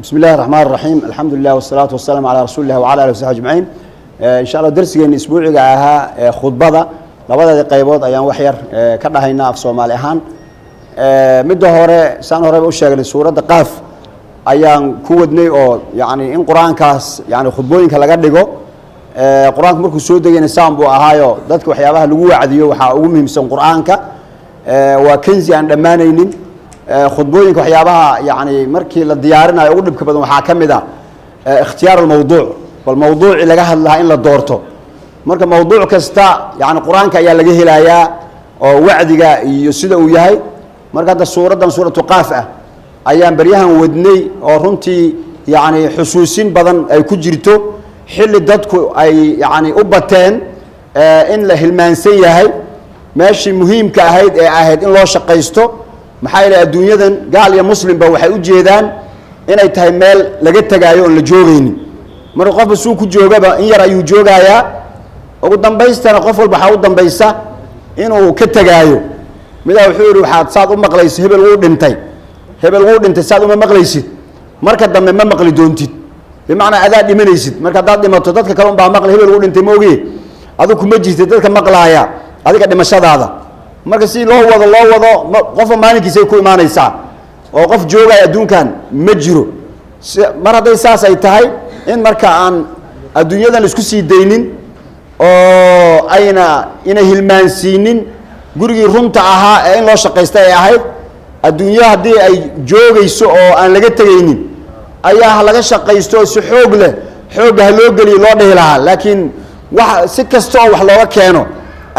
بسم الله الرحمن الرحيم الحمد لله والصلاة والسلام على رسول الله وعلى آله وصحبه أجمعين إن شاء الله درسنا أسبوعي عها خطبة لبعض القيبات أيام وحير كنا هنا في الصومال هان مدة هورة سنة هورة بوشة سورة قاف أيام كودني أو يعني إن قرآن كاس يعني خطبوين كلا قدقو قرآن مركو سودة ينسام بو أهايو ذاتك وحيابها لقوة عديو وحاومهم سن قرآن كا وكنزي عند مانين خطبوينك وحيابها يعني مركي للديارنا يقول لك بدهم حاكم ذا اختيار الموضوع والموضوع اللي جهل لها إلا دورته مركي موضوع كستا يعني قرآن كأي اللي جه لايا أو وعد جا يسد وياي مركي هذا الصورة سورة قافة أيام بريها ودني أو رنتي يعني حسوسين بدن أي كجرتو حل دتكو أي يعني أبتين إن له المنسية هاي ماشي مهم كهيد عهد إن الله شقيسته maxay la adduunyadan gaal iyo muslimba waxay u jeedaan inay tahay meel laga tagaayo oo la joogaynin marka qof suu ku joogaba in yar ayuu joogayaa ugu dambaystana qof walba waxa u dambaysa inuu ka tagaayo midaa wuxuu yiri waxaad saad u maqlaysid hebel uu dhintay saad uma maqlaysid marka dambe ma maqli doontid bimaana adaa dhimanaysid marka daad dhimato dadka kale baa maqlay hebel uu dhintay moogi adigu kuma jirtid dadka maqlaaya adiga dhimashadaada marka si loo wado qof maalinkiisa ku imaanaysa oo qof joogay adduunkan ma jiro mar haday saas ay tahay in marka aan adduunyadan isku sii deynin oo ayna ina hilmaansiinin gurigii runta ahaa ee in loo shaqeystay ay ahayd adduunyada hadii ay joogayso oo aan laga tagaynin ayaa laga shaqeysto si xoog leh xoogaha loo galiyo loo dhihilaha laakiin wax si kasto wax looga keeno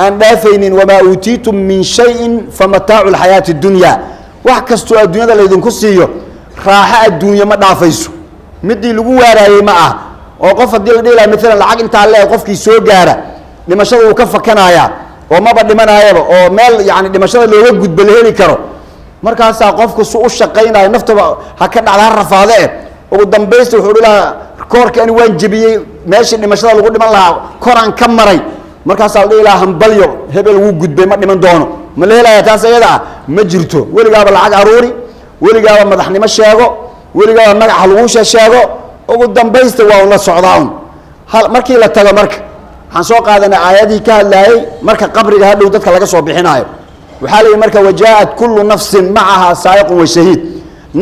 أن دافين وما أوتيتم من شيء فمتاع الحياة الدنيا وحكستوا الدنيا اللي يدون كسيو راحة الدنيا ما دافيسو مدي لقوة راي معه وقف الديل ديلا مثلا العقل انت عليه وقف كي سو جارة لما شاء وكفى كنايا وما بدي من هاي ومال يعني لما شاء اللي يوجد بالهيلي كرو مركز ساقف كسوق الشقين هاي نفط هكذا على الرفاضة وقدام بيست وحول لها كور كأني وين جبي ماشي لما شاء الله قدام الله كوران كمري markaas la ilaaha hambalyo hebel uu gudbay ma dhiman doono ma leelaya taas ayada ma jirto weligaaba lacag aruuri weligaaba madaxnimo sheego weligaaba magac lagu sheego ugu dambaysta waa la socdaan hal markii la tago marka waxaan soo qaadanay aayadii ka hadlayay marka qabriga hadhow dadka laga soo bixinayo waxa la marka wajaat kullu nafsin ma'aha saa'iq wa shahiid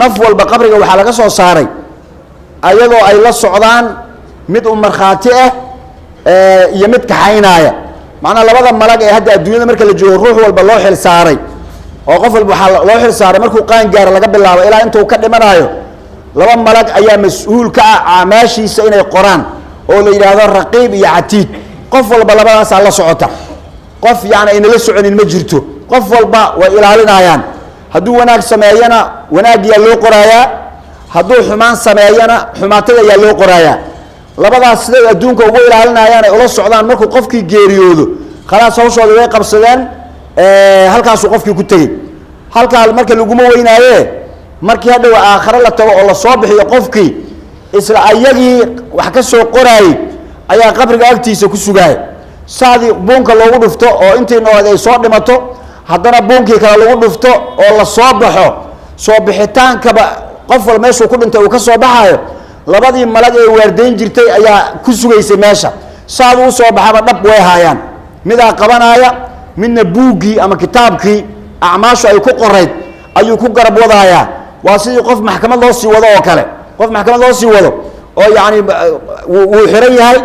naf walba qabriga waxa laga soo saaray ayadoo ay la socdaan mid markhaati ah iyo mid kaxaynaya macna labada malag ee hadda adduunyada marka la joogo ruux walba loo xil saaray oo qof walba waxa loo xil saaray markuu qaan gaar laga bilaabo ilaa inta uu ka dhimanayo laba malag ayaa mas'uul ka ah aamaashiisa inay qoraan oo la yiraahdo raqiib iyo atiid qof walba labadaas la socota qof yaani in la soconin ma jirto qof walba way ilaalinayaan haduu wanaag sameeyana wanaag yaa loo qorayaa haduu xumaan sameeyana xumaatada yaa loo qorayaa labadaas sida adduunka ugu ilaalinayaan ay ula socdaan markuu qofkii geeriyoodo khalaas hawshooda way qabsadeen halkaas uu qofkii ku tagay halka marka lagu ma weynaaye markii hadhow aakhira la tago oo la soo bixiyo qofkii isla ayagii wax ka soo qoraay ayaa qabriga agtiisa ku sugaay saadi boonka loogu dhufto oo intii nood ay soo dhimato haddana boonkii kale lagu dhufto oo la soo baxo soo bixitaanka qof wal meesha ku dhintay uu ka soo baxayo labadii malag ee waardeyn jirtay ayaa ku sugaysay meesha saad uu soo baxaba dhab way haayaan midaa qabanaya midna buugi ama kitaabkii acmaashu ay ku qorayd ayuu ku garab wadaaya waa sidii qof maxkamad loo sii wado oo kale qof maxkamad loo sii wado oo yaani uu xiran yahay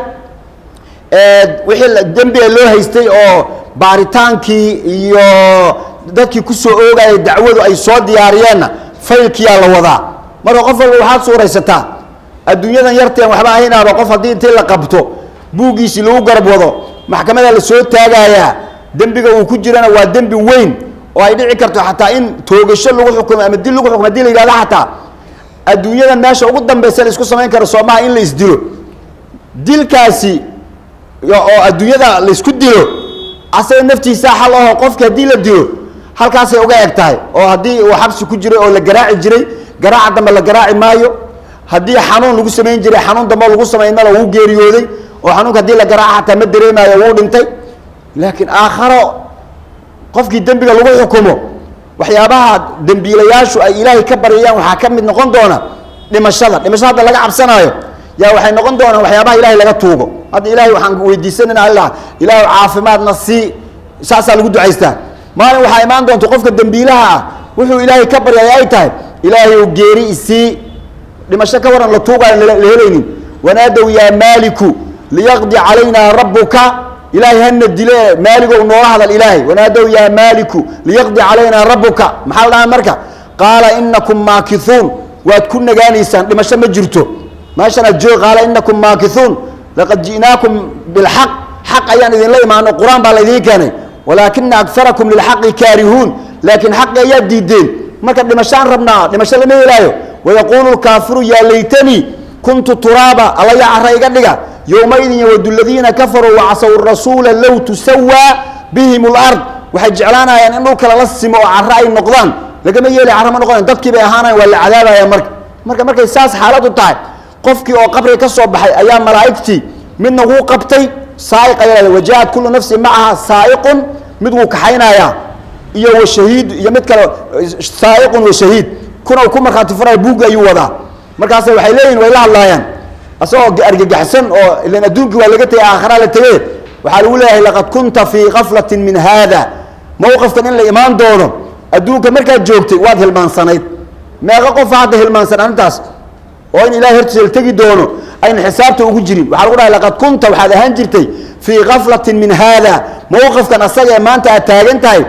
wixii dambi loo haystay oo baaritaankii iyo dadkii ku soo oogay dacwadu ay soo diyaariyeen faylkiya la wadaa marka qof walba waxa suuraysataa adduunyadan yarteen waxba ahaynaaba qof hadii intii la qabto buugiisi lagu garab wado maxkamada la soo taagaya dambiga uu ku jirana waa dambi weyn oo ay dhici karto xataa in toogasho lagu xukumo ama dil lagu xukumo dil ilaada xataa adduunyadan meesha ugu dambaysan isku sameyn karo Soomaha in la isdilo dilkaasi oo adduunyada la isku dilo asay naftiisa xal oo qofka hadii la dilo halkaas ay uga egtahay oo hadii uu xabsi ku jiray oo la garaaci jiray garaac dambe la garaaci maayo hadii xanuun lagu sameyn jiray xanuun dambe lagu sameeyna uu geeriyooday oo xanuunka hadii la garaaca ma dareemayo uu dhintay laakiin aakhiro qofkii dambiga lagu xukumo waxyaabaha dambiilayaashu ay ilaahay ka bariyaan waxa ka mid noqon doona dhimashada laga cabsanayo yaa waxay noqon doonaan waxyaabaha ilaahay laga tuugo hadda ilaahay waxaan weydiisanayna allah ilaahay caafimaadna sii saasaa lagu ducaystaa maalin waxaa imaan doonta qofka dembiilaha ah wuxuu ilaahay ka baryaya ay tahay ilaahay uu geeri isii dhimasho ka waran la tuugayo la helaynin wanaadow yaa maaliku liyaqdi calayna rabbuka ilaahay hana dile maaligow noola hadal ilaahay wanaadow yaa maaliku liyaqdi calayna rabbuka maxaa la dhahaa marka qaala inakum maakithuun waad ku nagaanaysaan dhimasho ma jirto meeshanaad joog qaala inakum maakithuun laqad ji'naakum bilxaq xaq ayaan idinla imaano qur-aan baa laydiin keenay walaakina akarakum lilxaqi kaarihuun laakiin xaqi ayaad diideen marka dhimashaan rabnaa dhimasho lama helaayo wayaquulu lkaafiru yaa laytanii kuntu turaaba alla yaa cara iga dhiga yowmaidin yawadu ladiina kafaruu wacasaw rasuula low tusawaa bihim lard waxay jeclaanayaan in dhulka lala simo oo cara ay noqdaan lagama yeeli cara ma noqonayan dadkii bay ahaanayan waa la cadaabaya markay saas xaaladu tahay qofkii oo qabriga ka soo baxay ayaa malaa'igtii midna wuu qabtay saaiq ayaa wajahat kullu nafsin macaha saaiqun mid wuu kaxaynayaa iyo washahiid iyo mid kale saaiqun washahiid kuna ku markhaati furaya buugga ayuu wadaa markaas waxay leeyihin way la hadlaayaan asagoo argagaxsan oo ilan adduunkii waa laga tegay aakhara la tegey waxaa lagu leeyahay laqad kunta fii gaflatin min haada mowqifkan in la imaan doono adduunka markaad joogtay waad hilmaansanayd meeqa qofa hadda hilmaansan arrintaas oo in ilahay hortiisa la tegi doono ayna xisaabta ugu jirin waxaa lagu dhahay laqad kunta waxaad ahaan jirtay fii gaflatin min haada mowqifkan asaga ee maanta aad taagan tahay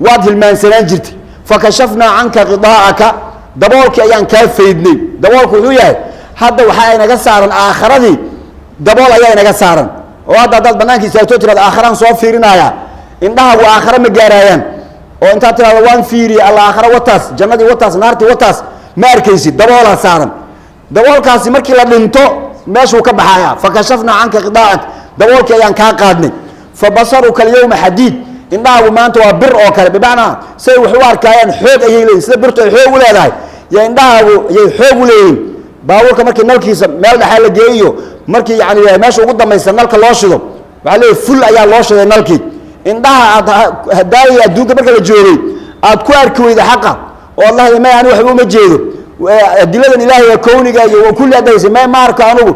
waad hilmaansanaan jirtay fakashafnaa canka qidaa'aka daboolkii ayaan kaa faydnay daboolku wuxuu yahay hadda waxaa inaga saaran aakharadii dabool ayaa inaga saaran oo haddaad banaanka istaagtoo tirado aakharaan soo fiirinaya indhahagu aakhara ma gaaraayaan oo intaad tirado waan fiiriye alla aakhara wataas jannadii wataas naartii wataas ma arkaysid daboolaa saaran daboolkaasi markii la dhinto meeshuu ka baxaya fakashafnaa canka qidaa'ak daboolkii ayaan kaa qaadnay fabasaruka alyawma xadiid indhahagu maanta waa bir oo kale bimacnaa say wax u arkaayaan xoog ayay leeyihin sida birtu ay xoog u leedahay yo indhahaagu ayay xoog u leeyihin baabuurka markii nalkiisa meel dhexaa la geeyiyo markii yani meesha ugu dambaysa nalka loo shido waxaa leeyahy ful ayaa loo shiday nalkii indhaha aad hadaayay adduunka marka la joogay aad ku arki weyda xaqa oo allah may ani waxba uma jeedo adiladan ilaahay ee kowniga iyo kulli adaysa may ma arko anugu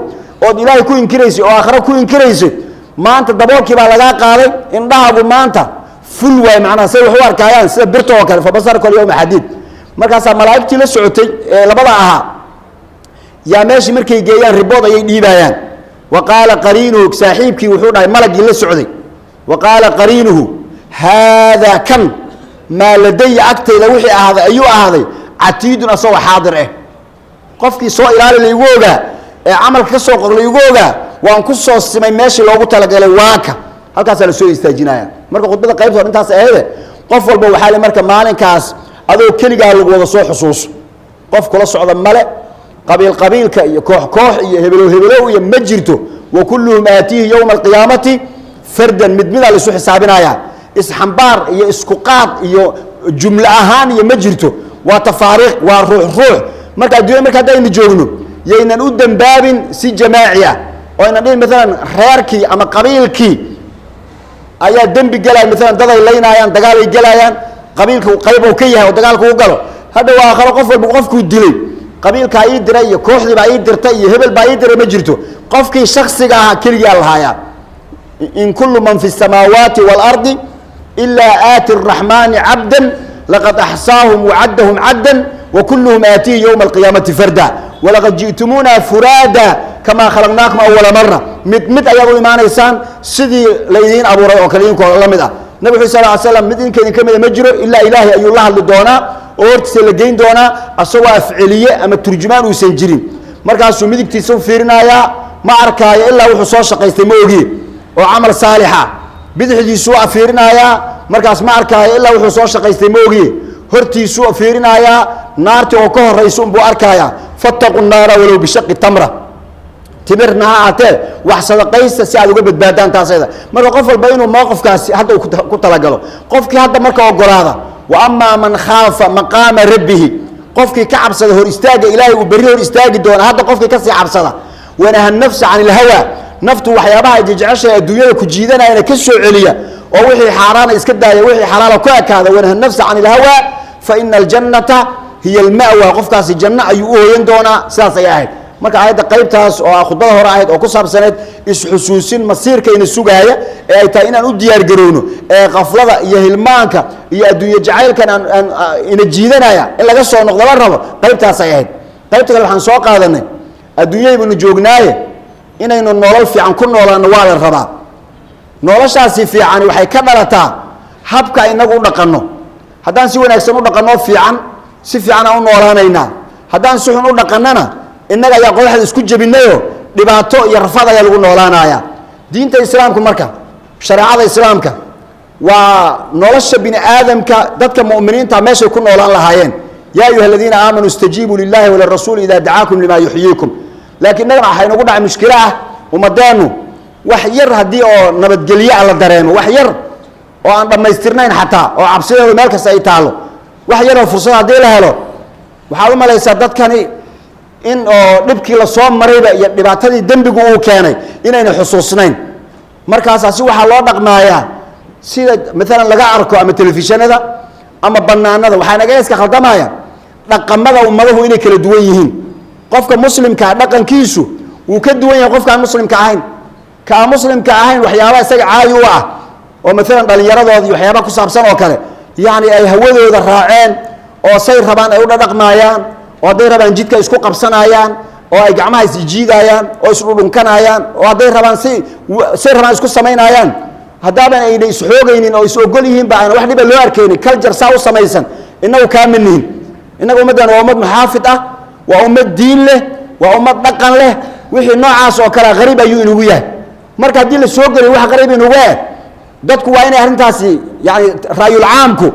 ood ilaahay ku inkiraysay oo aakhira ku inkiraysay maanta daboolkii baa lagaa qaaday indhahagu maanta ful waay macnaha say wax u arkaayaan sida birta oo kale fabasarka alyawma xadiid markaasaa malaa'igtii la socotay ee labada ahaa yaa meeshii markay geeyaan ribood ayay dhiibaayaan wa qaala qariinuhu saaxiibkii wuxuu dhahay malagii la socday wa qaala qariinuhu haadaa kan maa ladaya agtayda wixii ahaaday ayuu ahaaday catiidun asagoo xaadir ah qofkii soo ilaali laygu ogaa ee camalka ka soo qor laygu ogaa waan ku soo simay meeshii loogu talagalay waaka halkaasaa la soo istaajinaya marka khudbada qaybta hor intaas aheede qof walba waxaa le marka maalinkaas adoo keligaa lagu wada soo xusuuso qof kula socda male qabiilka iyo koox iyo hebelow iyo ma jirto wa kulluhum aatiihi yowma alqiyaamati fardan mid midaa laisu xisaabinaya isxambaar iyo isku qaad iyo jumlo ahaan iyo ma jirto waa tafaariiq waa ruux marka adduunya marka haddaynu joogno yaynan u dembaabin si jamaaci ah oo aynan dhihin maalan reerkii ama qabiilkii ayaa dembi gelaya maalan daday laynaayaan dagaalay gelaayaan qabiilka qayb uu ka yahay oo dagaalka u galo hadha waa aakhiro qof walba qofkuu dilay qabiilkaa ii diray iyo kooxdii baa ii dirtay iyo hebel baa ii diray ma jirto qofkii shaksiga ahaa keligaa lahaaya in kullu man fi الsamaawaati wاlardi ilaa aati الraxmaani cabda laqad axsaahum wacaddahum cadda وكلهم آتيه يوم القيامة فردا ولقد جئتمونا فرادا كما خلقناكم أول مرة مد أيضا إيمان إنسان سدي ليدين أبو رأي وكلينكم لمدة نبي صلى الله عليه وسلم مد إن كان كمل مجرى إلا إلهي أي الله للدونا أورتس لجين دونا أسوأ فعلية أما الترجمان وسنجرين مركز مدك تسوي فيرنا يا ما أركايا إلا وحصوص قيستموجي وعمل صالحة بدح يسوع فيرنا يا مركز ما أركايا إلا وحصوص قيستموجي hortiisu fiirinaya naarti oo ka horeyso buu arkaya fattaqu naara walaw bishaqi tamra timirna aatee wax sadaqaysta si aad uga badbaadaan taasayda marka qof walba inuu mowqifkaasi hadda ku talagalo qofkii hadda marka ogolaada wa amma man khaafa maqaama rabbih qofkii ka cabsada hor istaaga ilaahay uu bari hor istaagi doona hadda qofkii ka sii cabsada wanaha nafsa an ilhawa naftu waxyaabaha ay jeceshay adduunyada ku jiidanayna ka soo celiya oo wixii xaraana iska daaya wixii xalaal ku akaada wanaha nafsa an ilhawa فإن الجنة hiya alma'wa qofkaasi janno ayuu u hooyan doonaa sidaas ay ahayd marka aayadda qaybtaas oo khudbada hore ahayd oo ku saabsaneed isxusuusin masiirkayna sugaaya ee ay tahay inaan u diyaar garowno ee qaflada iyo hilmaanka iyo adduunye jacaylkan aan ina jiidanaya in laga soo noqdo la rabo qaybtaas ay ahayd qaybta kale waxaan soo qaadanay adduunyaynu joognaaye inaynu nolol fiican ku noolaano waa la rabaa noloshaasi fiican waxay ka dhalataa habka inagu u dhaqanno haddaan si wanaagsan u dhaqanno fiican si fiican aan u noolaanaynaa haddaan si xun u dhaqannana innaga ayaa qodaxda isku jebinayo dhibaato iyo rafad ayaa lagu noolaanaya diinta islaamku marka shareecada islaamka waa nolosha bini aadamka dadka mu'miniinta meeshay ku noolaan lahaayeen yaa ayuha aladiina aamanuu istajiibuu lillahi walirasuuli idaa dacaakum limaa yuxyiikum laakiin innagana waxaa inagu dhacay mushkilo ah ummadeennu wax yar haddii oo nabadgelye ah la dareemo wax yar oo aan dhammaystirnayn xataa oo cabsideedu meel kasta ay taallo wax yaroo fursad haddii la helo waxaad u malaysaa dadkani in oo dhibkii la soo marayba iyo dhibaatadii dembigu uu keenay inayna xusuusnayn markaasaa si waxaa loo dhaqmaayaa sida maalan laga arko ama telefishinada ama banaanada waxaa naga iska khaldamaya dhaqamada ummadahu inay kala duwan yihiin qofka muslimkaa dhaqankiisu wuu ka duwan yahay qofkaan muslimka ahayn ka aan muslimka ahayn waxyaabaha isaga caadi u ah oo maalan dhallinyaradooda iyo waxyaabaha ku saabsan oo kale yacni ay hawadooda raaceen oo say rabaan ay u dhadhaqmaayaan oo hadday rabaan jidka isku qabsanayaan oo ay gacmaha isjiidayaan oo isdhudhunkanayaan oo hadday rabaan say rabaan isku samaynayaan haddaaban ayna isxoogaynin oo is ogol yihiinba aan wax dhiba loo arkaynin culture saa u samaysan innagu kaa manihin innaga ummaddan waa ummad muxaafid ah waa ummad diin leh waa ummad dhaqan leh wixii noocaas oo kale qariib ayuu inagu yahay marka haddii la soo geliyo wax qariib inagu dadku waa inay arrintaasi yani raayul caamku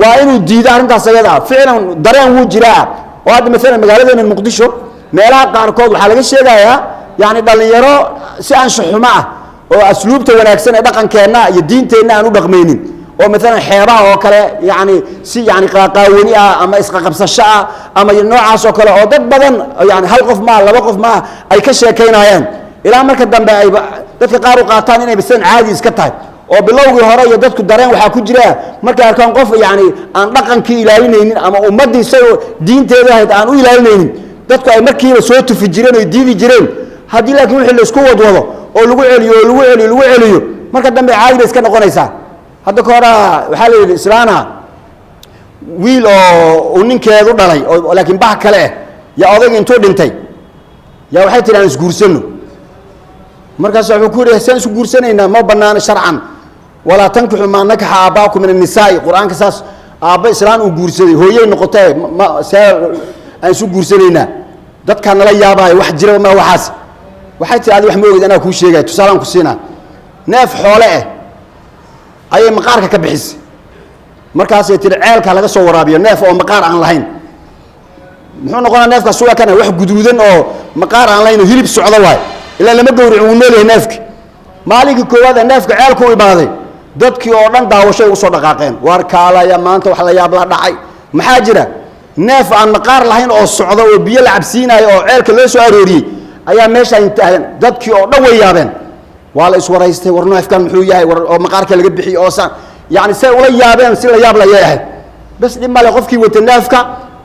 waa inuu diido arrintaas ayada ah ficlan dareen wuu jiraa oo hadda maalan magaaladeena muqdisho meelaha qaarkood waxaa laga sheegayaa yani dhallinyaro si anshaxumo ah oo asluubta wanaagsan ee dhaqankeenna iyo diinteenna aan u dhaqmaynin oo maalan xeebaha oo kale yani si yani qaaqaawani ah ama isqaqabsasho ah ama noocaas oo kale oo dad badan yani hal qof maa laba qof maa ay ka sheekaynayaan ilaa marka dambe ay dadka qaar u qaataan inay bisan caadi iska tahay oo bilowgii hore iyo dadku dareen waxaa ku jira markay arkaan qof yani aan dhaqankii ilaalinaynin ama ummaddii isagoo diinteeda ahayd aan u ilaalinaynin dadku ay markiiba soo tufi jireen oo diidi jireen haddii laakiin wixii la isku wadwado oo lagu celiyo oo lagu celiyo marka dambe caadi bay iska noqonaysaa hadda ka hore waxaa la yidhi islaana wiil oo uu ninkeedu dhalay oo laakiin bah kale ah yaa odayga intuu dhintay yaa waxay tihi aan isguursanno markaas wuxuu ku yidhi saan isu guursanaynaa ma bannaano sharcan walaa tankixu maa nakaxa aabbaakum min annisaa'i qur-aanka saas aabba islaan uu guursaday hooyey noqotee see aan isu guursanaynaa dadkaa nala yaabaayo wax jiraba ma waxaas waxay tihi adi wax ma ogid anaa kuu sheegaya tusaalaan ku siinaa neef xoole ah ayay maqaarka ka bixisay markaasay tihi ceelka laga soo waraabiyo neef oo maqaar aan lahayn muxuu noqonaa neefkaas suga kana wax guduudan oo maqaar aan lahayn oo hilib socdo waayo ilaa lama gowric wuu nool yahay neefki maalinkii koowaad ee neefka ceelku u imaaday dadkii oo dhan daawashay ugu soo dhaqaaqeen waar kaalaya maanta wax la yaab la dhacay maxaa jira neef aan maqaar lahayn oo socdo oo biyo la cabsiinayo oo ceelka loo soo arooriyey ayaa meeshaa intaagan dadkii oo dhan way yaabeen waa la iswaraystay war neefkan muxuu yahay war oo maqaarka laga bixiyey oo saan yacni say ula yaabeen si la yaab layay ahayd bas dhib male qofkii wata neefka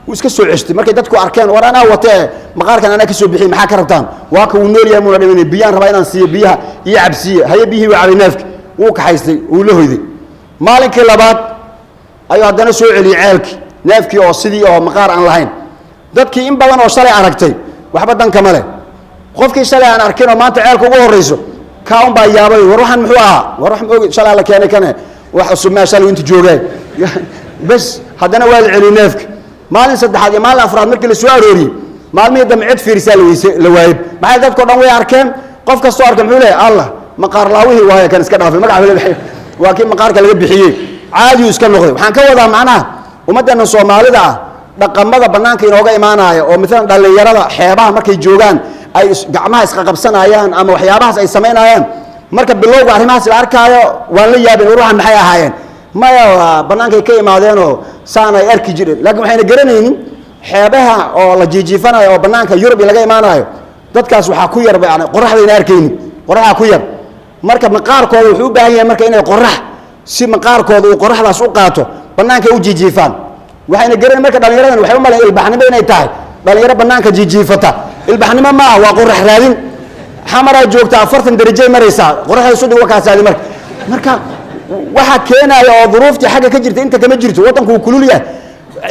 wuu iska soo ceshtay markay dadku arkeen war anaa watee maqaarkan anaa ka soo bixiyey maxaa ka rabtaan waa ka wuu nool yahay muuna dhimanay biyaan rabaa inaan siiyo biyaha iyo cabsiiye haye biyihii waa cabay neefki wuu kaxaystay wuu la hoyday maalinkii labaad ayuu haddana soo celiyey ceelkii neefkii oo sidii oo maqaar aan lahayn dadkii in badan oo shalay aragtay waxba dan kama leh qofkii shalay aan arkin oo maanta ceelka ugu horrayso kaa un baa yaabay war waxaan muxuu ahaa war wax ma ogi shalay la keenay kane wax cusub maa shalay inta joogeen bas haddana waa la celiyey neefka maalin saddexaad iyo maalin afraad markii la soo arooriyey maalmihii dambe cid fiirisaa la waayey maxay dadkao dhan way arkeen qof kastoo arka muxuu leeyahay allah maqaar laawihii waaye kan iska dhaafay magaca waa kii maqaarka laga bixiyey caadiyu iska noqday waxaan ka wadaa macnaha ummaddeena soomaalida ah dhaqamada bannaanka inooga imaanaya oo maalan dhallinyarada xeebaha markay joogaan ay gacmaha isqaqabsanayaan ama waxyaabahaas ay samaynayaan marka bilowga arrimahaas la arkaayo waan la yaabin war waxan maxay ahaayeen maya bannaankay ka imaadeenoo saan ay arki jireen laakiin waxayna garanaynin xeebaha oo la jiijiifanayo oo bannaanka yurub laga imaanayo dadkaas waxaa ku yar yani qoraxdayna arkaynin qoraxdaa ku yar marka maqaarkooda wuxuu u baahan yahay marka inay qorax si maqaarkooda uu qoraxdaas u qaato bannaankay u jiijiifaan waxayna garan marka dhalinyaradan waxay u maleeyeen ilbaxnimo inay tahay dhalinyaro banaanka jijiifata ilbaxnimo ma aha waa qorax raadin xamara joogta 40 darajo maraysa qoraxda soo dhigo kaasaadi marka waxa keenaya oo duruuftii xagga ka jirta inta kama jirto wadanku kulul yahay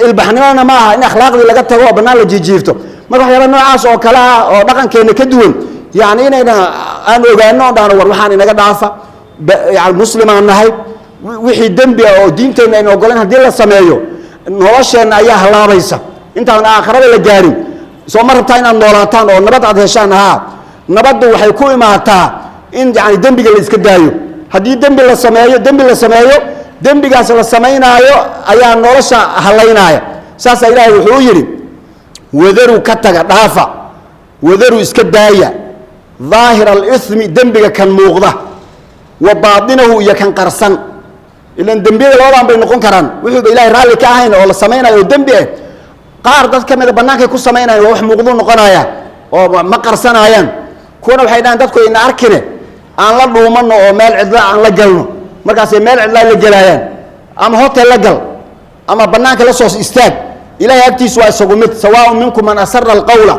ilbaxnimona ma aha in akhlaaqdii laga tago banaan la jijiifto marka waxyaabo noocaas oo kala oo dhaqankeena ka duwan yaani inayna aan ogaano dhaano war waxaan inaga dhaafa yaani muslimaan nahay wixii dambi oo diinteena ay ogolaan hadii la sameeyo nolosheena ayaa halaabaysa intaan aakhirada la gaarin soo martaa inaan noolaataan oo nabad aad heshaan nabaddu waxay ku imaataa in yaani dambiga la iska daayo hadii dambi la sameeyo dambigaas la sameynaayo ayaa nolosha halaynaya saas ilaahay wuxuu yiri wadaru ka taga dhaafa wadaru iska daaya ظاهر الإثم دنبك كان موغضة وباطنه يكن قرصن إلا دنبيه الوضع بين نقون كران وحب إلهي رالي كاهين ولا سمينا ودنبيه قار داد كمي بناك يكون سمينا ووح موغضون نقونايا وما قرصنايا كونا بحيدان دادكو إن أركنه أن لدو منه ومال عدلاء أن لقلنه مركاسي مال عدلاء لقلايا أما هوتي لقل أما بناك لصوص استاك إلهي أكتي سواء منكم من أسر القول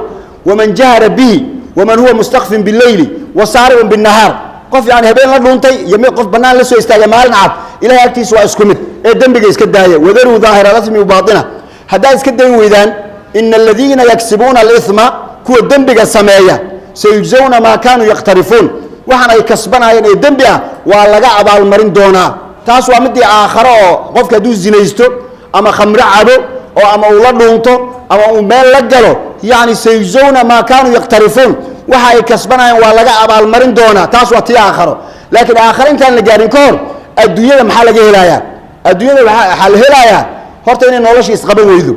ومن جهر به ومن هو مستخف بالليل وسارع بالنهار قف يعني هبين لا دونتي يمي قف بنان لا سو استاغ مالن عاد الى اكتيس وا اسكمت اي دنبغي اسك دايه وذروا ظاهر الاسم وباطنه هدا اسك داي ويدان ان الذين يكسبون الاثم كو دنبغا سميا سيجزون ما كانوا يقترفون waxaan ay kasbanayeen ee dambi ah waa laga abaal marin doonaa taas waa mid aakhiro oo qofka duu zinaysto ama khamra cabo oo ama uu la dhuunto ama uu meel la galo يعني سيجزون ما كانوا يقترفون وحي كسبنايان waa laga abaal marin doona taas waa tii aakhiro laakiin aakhiro intaan la gaarin ka hor adduunyada maxaa laga helayaa adduunyada waxa la helayaa horta inay nolosha isqaban weydo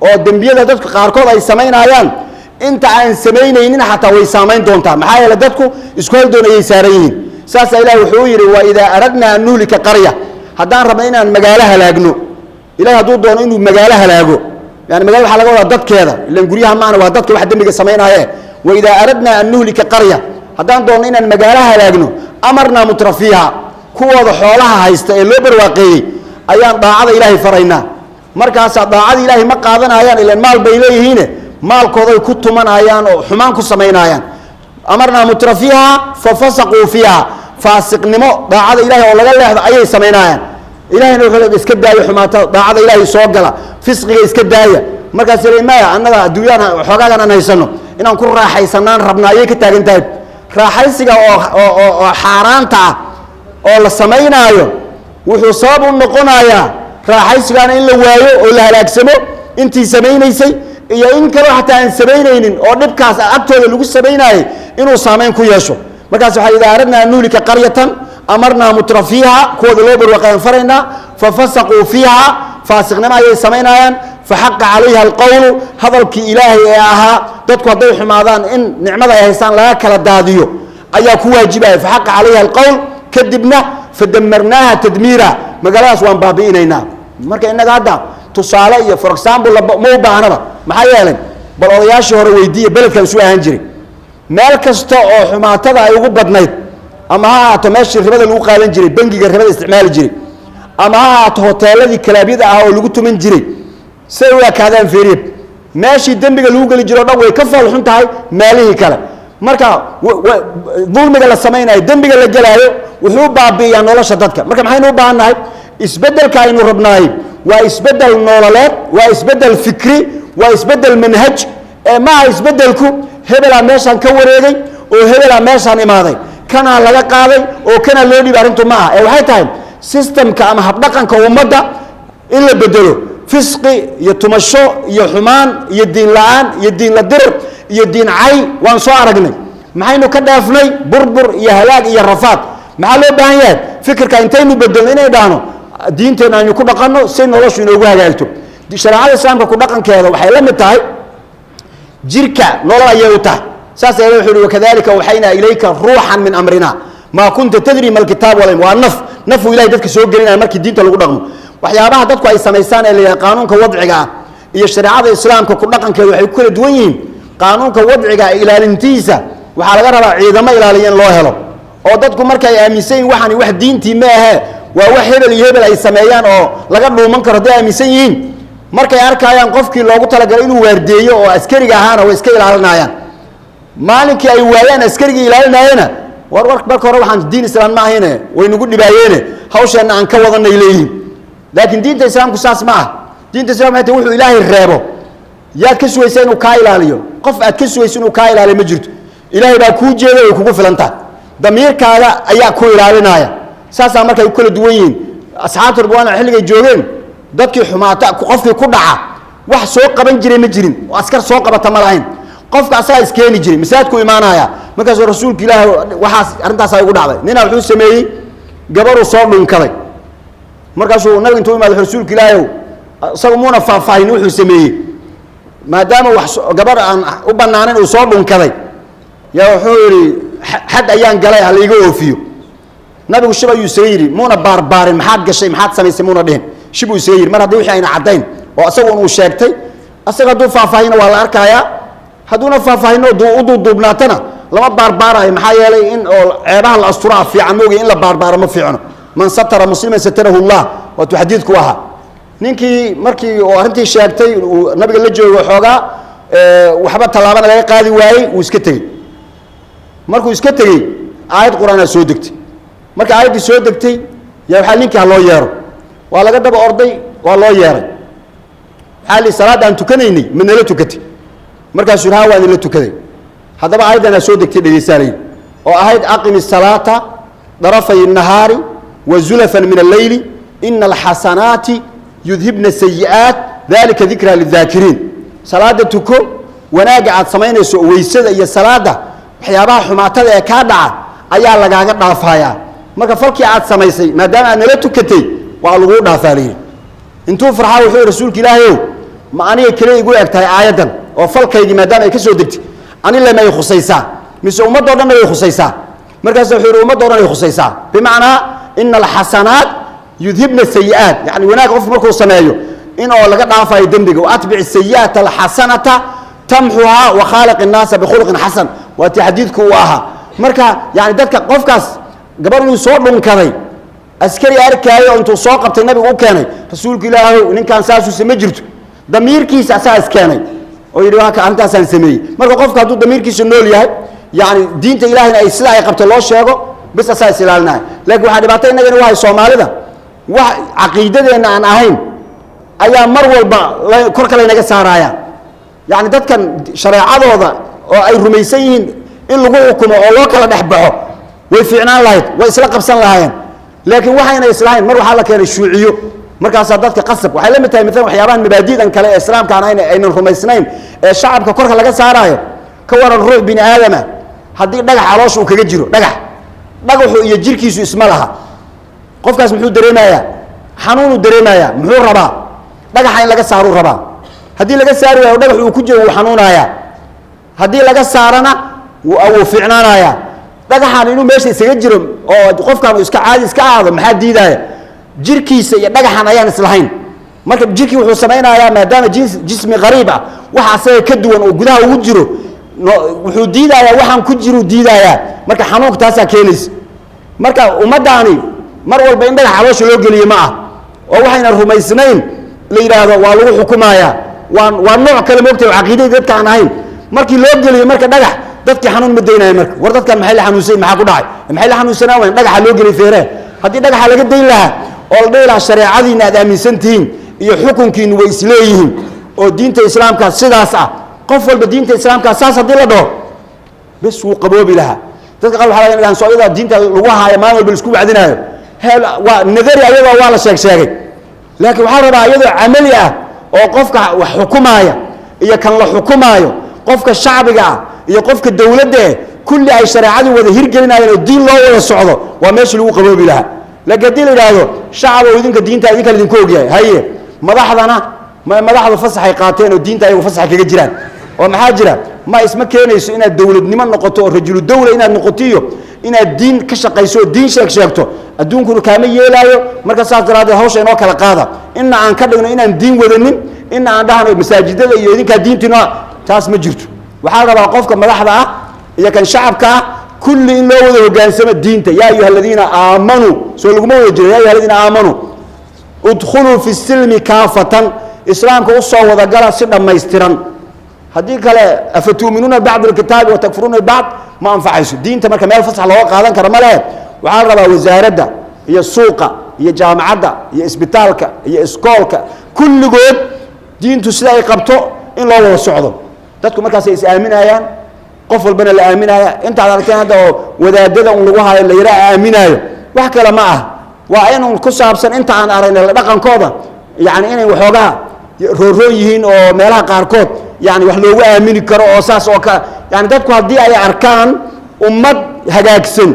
oo dambiyada dadka qaarkood ay sameynayaan inta aan sameynaynin xataa way saameyn doontaa maxaa yeelay dadku isku hal doonayay saaran yihiin saas ilaahay wuxuu yiri wa idha aradna an nulika qarya hadaan rabno inaan magaalo halaagno ilaahay haduu doono inuu magaalo halaago يعني مجال حلقة ولا ضد كذا اللي نقوليها معنا وضد كواحد دم جسمينا هي وإذا أردنا أن نهلك قرية هدان دونين المجالها لاجنو أمرنا مترفيها كوا ضحولها هيستقلوا بالواقعي أيام ضاعد إلهي فرينا مركز ضاعد إلهي ما قاضنا أيام إلا المال بيليه هنا مال كذا كنت من أيام وحمان كسمينا أيام أمرنا مترفيها ففسقوا فيها فاسق نمو ضاعد إلهي ولا قال له أي سمينا أيام إلهي نقول إسكت داية حماته ضاعد إلهي صوجلا فسقي إسكت داية مركز سليمايا أنا دويانا حقاقنا نيسانو إن أنكر راحي سنان ربنا يك تاجن تاج راحي سجى أو حاران تا أو السماينا أيو وحصاب النقنا يا راحي سجى إلا وايو ولا هلاك سمو أنتي سمينا يسي يا إن كانوا حتى إن سمينين أو نبكاس أكتر لوجس سميناي إنه سامين كويشوا مركز إذا أردنا أن نولك قرية أمرنا مترفيها كود لوبر وقين فرنا ففسقوا فيها فاسقنا ما يسمينا فحق عليها القول هذا الإلهي ياها تدخل ضيح ماذان إن نعمة إحسان لا كلا داديو أيها كواجبها فحق عليها القول كذبنا فدمرناها تدميرا ما قالش وان بابينينا مركا إنك هذا تصالي فور إكزامبل مو بعنبا ما حيالن بل أضياش هو ويدي بلد كان سوى هنجري مالكستو أو حماتها يغب بدنيت أما ها تمشي الربا اللي قادن جري بنجي الربا استعمال جري أما ها هوتيلدي كلابيدا أو اللي قلت من جري سوى كذا فيريب ماشي دنبي اللي قال جري ده ويكفى الحين تاعي ماليه كلا مركا ظلم على السماين هاي دنبي اللي جلاله وهو بابي يعني ولا شدتك مركا محين هو بعنا هاي إسبدل كائن ربنا هاي وإسبدل النورلات وإسبدل فكري وإسبدل منهج ما إسبدلكو هبل ماشان كوريدي وهبل ماشان إمادي كان على قاضي وكان اللي بارنتو معه وهاي تايم سيستم كأما حبقا كومدا إلا بدلو فسقي يتمشو يحمان يدين لعان يدين لدر يدين عي وانسو عرقني محاينو كدافني بربر يهلاق يرفات محالو باهيات فكر كاينتينو بدلين دانو دينتين أن يكون دقانو سين الله شو ينوغوها جالتو دي شرعات الإسلام كو دقان كهذا وحي لم تاي جيركا نولا يوتا ساسا يقول وكذلك وحينا إليك روحا من أمرنا ما كنت تدري ما الكتاب ولا والنف نفو إلهي دادك سوق جرينا المركي الدين تلقوا رغم وحيابها دادكو أي سميسان اللي قانون كوضعك إيا الشريعة الإسلام كقلقا كوحي كل دوين قانون كوضعك إلى الانتيسة وحالة قرر عيدما إلى لين الله هلو oo dadku markay aaminsan waxaan wax diintii ma aha waa wax hebel iyo hebel ay sameeyaan oo laga dhuuman karo day aaminsan yihiin markay arkayaan qofkii loogu talagalay inuu waardeeyo oo askariga ahaana way iska ilaalinayaan maalinkii ay waayaan askariga ilaalinayana war marka hore waxaan diin islaam ma ahayne way nagu dhibaayeene hawshan aan ka wadanay leeyihiin laakiin diinta islaamku saas ma ah diinta islaamku wuxuu ilaahay reebo yaad ka suwaysaa inuu ka ilaaliyo qof aad ka suwaysaa inuu ka ilaaliyo ma jirto ilaahay baa kuu jeeday oo kugu filantaa damiirkaaga ayaa ku ilaalinaya saasa markay u kala duwan yihiin asxaabtu ridwaana xilligay joogeen dadkii xumaata qofkii ku dhaca wax soo qaban jiray ma jirin oo askar soo qabata ma lahayn qofka asaga iskeeni jiray masaajidku imaanaya markaas rasuulka ilaahay waxaas arintaas ay ugu dhacday nina wuxuu sameeyay gabaru soo dhunkaday markaasuu nabiga intuu imaado rasuulka ilaahay isagu muuna faahfaahin wuxuu sameeyay maadaama wax gabar aan u banaanin uu soo dhunkaday yaa wuxuu yiri xad ayaan galay hal iga oofiyo nabigu shaba uu sameeyay muuna barbaarin maxaad gashay maxaad samaysay muuna dheen shibu sameeyay mar hadii wixii ayna cadayn oo asagu uu sheegtay asaga duu faahfaahin waa la arkayaa haduuna faahfaahin oo duubnaatana lama barbaarayo maxaa yeelay in oo ceebaha la asturaa fiican mooga in la barbaaro ma fiicno man satara musliman satarahu allah wa tuhadidku aha ninkii markii oo arintii sheegtay nabiga la joogo xoogaa waxba talaabana laga qaadi waayay uu iska tagay markuu iska tagay aayad quraana soo degtay marka aayadii soo degtay yaa waxa ninkii loo yeero waa laga daba orday waa loo yeeray xali salaad aan tukanaynay min la tukatay markaas uu raawaan la tukaday hadaba aayadana soo degtay dhageysanay oo ahayd aqimi salata darafay an-nahari wa zulafan min al-layli inna al-hasanati yudhibna sayyi'at dhalika dhikra lidh-dhakirin salaada tuko wanaaga aad sameynayso weysada iyo salaada waxyaabaha xumaatada ee ka dhaca ayaa lagaaga dhaafaya marka falkii aad sameysay maadaama aad la tukatay waa lagu dhaafaalay intuu farxaa wuxuu rasuulka ilaahay ma aniga kale igu egtahay aayadan oo falkaygi maadaama ay ka soo degtay ani lama ay khusaysaa mise ummadoo dhan ay khusaysaa markaas wuxuu ummadoo dhan ay khusaysaa bimaana in al-hasanat yudhibna sayyi'at yani wanaag qof markuu sameeyo in oo laga dhaafayo dambiga oo atbi'i sayyi'ata al-hasanata tamhuha wa khaliq an-nas bi khuluqin hasan wa tahdidku waha marka yani dadka qofkaas gabar uu soo dhunkaday askari arkaayo intuu soo qabtay nabiga u keenay rasuulka ilaahay ninkan saasu sama jirto damiirkiisa asaas keenay oo yiri waxa arintaas aan sameeyay marka qofka haduu damiirkiisa nool yahay yani diinta ilaahayna ay sida ay qabto loo sheego bis asaas ilaalinay laakiin waxa dhibaato inaga waa Soomaalida wax aqeedadeena aan ahayn ayaa mar walba kor kale inaga saaraya yani dadkan shariicadooda oo ay rumaysan yihiin in lagu xukumo oo loo kala dhaxbaxo way fiicnaan lahayd way isla qabsan lahaayeen laakiin waxayna islaahayn mar waxa la keenay shuuciyo markaas dadka qasab waxay la mid tahay midna waxyaabahan mabaadiidan kale ee islaamka ayna rumaysnayn ee shacabka korka laga saarayo ka waran ruux bin aadama hadii dhagax caloosh uu kaga jiro dhagaxu iyo jirkiisu isma laha qofkaas muxuu dareemayaa xanuun uu dareemayaa muxuu rabaa dhagaxa in laga saaro rabaa hadii laga saaro waayo dhagaxu uu ku jiro uu xanuunaya hadii laga saarana uu fiicnaanaya dhagaxan inuu meesha isaga jiro oo qofkan uu iska caadi iska aado maxaa diidaya jirkiisa iyo dhagaxan ayaan islahayn marka jirkii wuxuu sameeynayaa maadaama jismi qariib ah waxa asaga ka duwan oo gudaha ugu jiro wuxuu diidayaa waxaan ku jiro diidayaa marka xanuunka taas keenaysa marka umadaani mar walba in dhagax caloosha loo geliyo ma ah oo waxayna rumaysnayn la yiraahdo waa lagu xukumaaya waa nooc kale moogtay aqeedada dadka aan ahayn markii loo geliyo marka dhagax dadkii xanuun ma deynaayo marka war dadkan maxay la xanuunsan maxaa ku dhacay maxay la xanuunsanayaan dhagaxa loo geliyo feere hadii dhagaxa laga deyn lahaa oo dheela shariicadiina aad aaminsantiin iyo xukunkiin way isleeyihiin oo diinta islaamka sidaas ah qof walba diinta islaamka saas hadii la dhaho bas uu qaboobi laha dadka qaar waxa laga yaabaa sooyada diinta lagu haayo maalin walba isku wacdinayo hel waa nadari ayada waa la sheegay laakiin waxa rabaa ayada amali ah oo qofka wax xukumaaya iyo kan la xukumaayo qofka shacbiga ah iyo qofka dawladda kulli ay shariicadu wada hirgelinayaan oo diin loo wada socdo waa meesha lagu qaboobi laha لكن هذا شعب ويدين كدين تاعي كان كوجي هاي مدحضنا ما مدحض فصح قاتين والدين تاعي وفصح كجيران ومحاجرة ما اسمه كينيس إن الدولة نما نقطة الرجل الدولة إن النقطية إن الدين كشقيسو الدين شاكتو الدين كله كامل يلايو مركز صار هذا هوش إنه كلا قاضي إن عن كذا إن الدين وذنين إن عن ده مساجد ده يدين كدين تنا تاس مجرد وحاجة بقفك مدحضة إذا كان شعب كا كل إن لو ذو جالس سمع الدين يا أيها الذين آمنوا سولكم يا أيها الذين آمنوا ادخلوا في السلم كافة إسلام كوصوا وذجلا سيدا ما يسترن هذيك لا أفتؤمنون بعض الكتاب وتكفرون بعض ما أنفعش الدين تمر كمال فصح الله قاعدين كرمله وعرب وزارة هي السوق هي جامعة هي إسبيتالك هي إسكولك كل جود دين تسلاي قبطه إن الله وصعده تذكر مركز آمنها يا قفل بين الآمنها أنت على كان هذا وذادة ونلوها اللي يرى آمنها وحكى معه وأين الكسر بسن أنت عن أرينا رقم كذا يعني إني وحوجها رويهين أو مالها قاركوت يعني وحلو آمن كرو أساس يعني تذكر هذه أي أركان أمة هجاكسن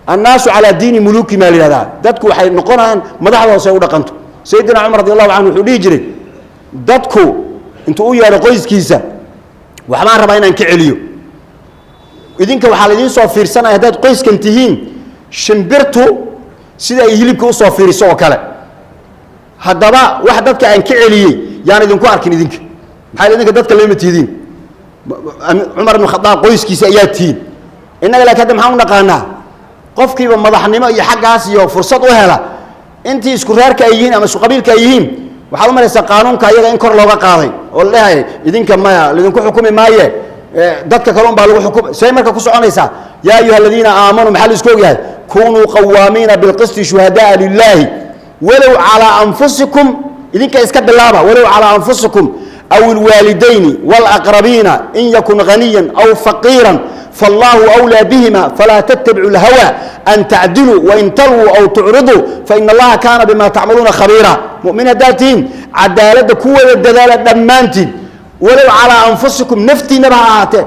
الناس على دين ملوك مال هذا تذكر حي نقولها مدحوا وسيودا قنتو سيدنا عمر رضي الله عنه يجري تذكر أنتوا يا رقيس كيسة وحمان ربعنا نكعليو إذن كوحالدين صافير سنة هداد قيس كنتهين شنبرتو سيدا يهلبكو صافير سوى كلا هذا بقى واحد كأن كعليه يعني إذن كو أركن إذنك حال إذنك دادك اللي متهدين عمر بن الخطاب قيس كيسة ياتين إنك لا كدم حاولنا قانا قف كيف مضحني ما يحق عاسي فرصة وهلا أنت اسكرار كأيين أما سقبيل كأيين وحاول ما لسه قانون كأيه إنكر لغة قاضي والله إذنك ما لذنك حكومي مايه dadka kalon baa lagu xukum say marka ku soconaysa ya ayuha alladina aamanu maxal isku yahay kunu qawamina bil qist shuhada lillahi walaw ala anfusikum idinka iska bilaaba walaw ala anfusikum aw al walidayn wal aqrabina in yakun ghaniyan aw faqiran فالله أولى بهما فلا تتبعوا الهوى أن تعدلوا وإن تلووا أو تعرضوا فإن الله كان بما تعملون خبيرا مؤمنة داتين عدالة كوة الدلالة دمانتين ولو على أنفسكم نفتي نبعاته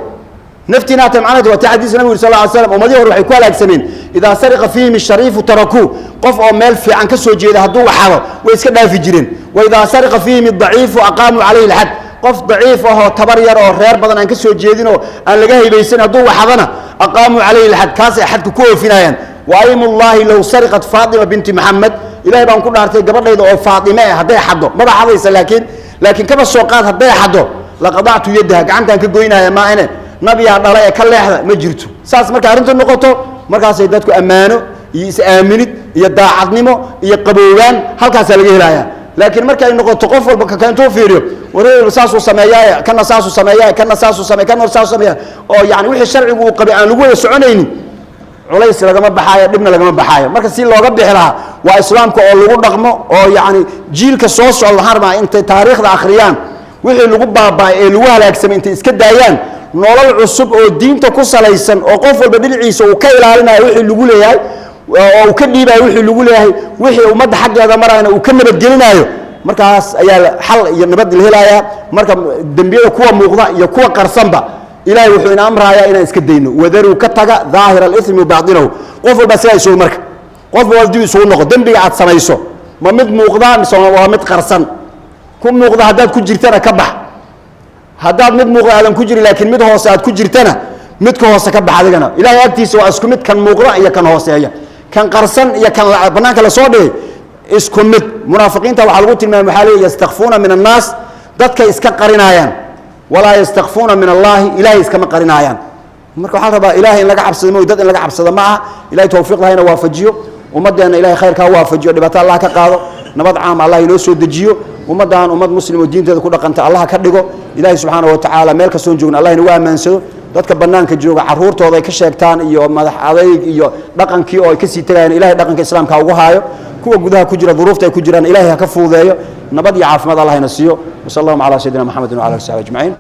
نفتي ناتم عنه وتعديس النبي صلى الله عليه وسلم ومديه روح يكون أكسمين إذا سرق فيهم الشريف تركوه قف أو مال في عن كسو جيده هدوه وحاله ويسكدها في جرين وإذا سرق فيهم الضعيف وأقاموا عليه الحد قف ضعيف وهو تبرير أو غير بدن عن كسو جيدينه أن لقاه بيسين هدوه وحضنه أقاموا عليه الحد كاسي حد كوه فينايا وأيم الله لو سرقت فاطمة بنت محمد إلهي بان كنا عرفتي قبل إذا فاطمة هدايا حده ما بحضيس لكن كما السوقات هدايا حده لقضعت يدها قعنتها كجوينا يا ما أنا نبي على رأي كل لحظة ما جرته ساس مركز أنت النقطة مركز سيداتك أمانه يسأمنت يداعدنمو يقبولان هل كاس لقيه لايا لكن مركز النقطة قفل بك كان توفيره وريل ساس وسمايا كان ساس وسمايا كان ساس وسمايا كان ساس وسمايا أو يعني وحي الشرع وقبل أن لقوه سعنين عليس لقما بحايا ابن لقما بحايا مركز سيل لو قبل لها وإسلامك أو لقول رقمه أو يعني جيل كسوس على الحرب أنت تاريخ الآخريان wixii lagu baabay ee lagu halaagsamay inta iska daayaan nolol cusub oo diinta ku salaysan oo qof walba dhinaciisa uu ka ilaalinayo wixii lagu leeyahay oo uu ka dhiibay wixii lagu leeyahay wixii ummadda xaqeeda marayna uu ka nabadgelinayo markaas ayaa xal iyo nabad la helayaa marka dambiyada kuwa muuqda iyo kuwa qarsanba ilaahay wuxuu ina amrayaa inaan iska dayno wadaru ka taga daahir al-ithmi baadinahu qof walba sidaasoo marka qof walba soo noqo dambiga aad samayso ma mid muuqda mise waa mid qarsan كم موقع هداد كجرتنا كبح هداد مد موقع على كجري لكن مد هوس عاد كجرتنا مد كهوس كبح هذا جنا إلى يأتي سواء اسكمت كان موقع يا كان هوس يا كان قرصن يا كان بناك لصوده اسكمت منافقين تبع الوقت من المحالي يستخفون من الناس ذاتك اسك قرنايان ولا يستخفون من الله إلهي اسك قرنايان مركو حربا إلهي إن لك حبس الموت ذات إن لك حبس معه إلهي توفيق لهنا وافجيو ومدنا إلهي خير كوافجيو دبت الله كقاضو نبض عام الله ينوسو دجيو ومدان أمد مسلم والدين تذا كل قنت الله كدقو إلهي سبحانه وتعالى ملك سونجون الله ينواه منسو ذاتك بنان كجوج عرور توضي كشيكتان إيو مدح عليك إيو دقن كيو كسي تلاين إلهي دقن كإسلام كوجهايو كوا جودها كجرا ظروف كجران إلهي كفو ذايو نبض يعاف مد الله ينسيو وصلى الله على سيدنا محمد وعلى آله وصحبه أجمعين.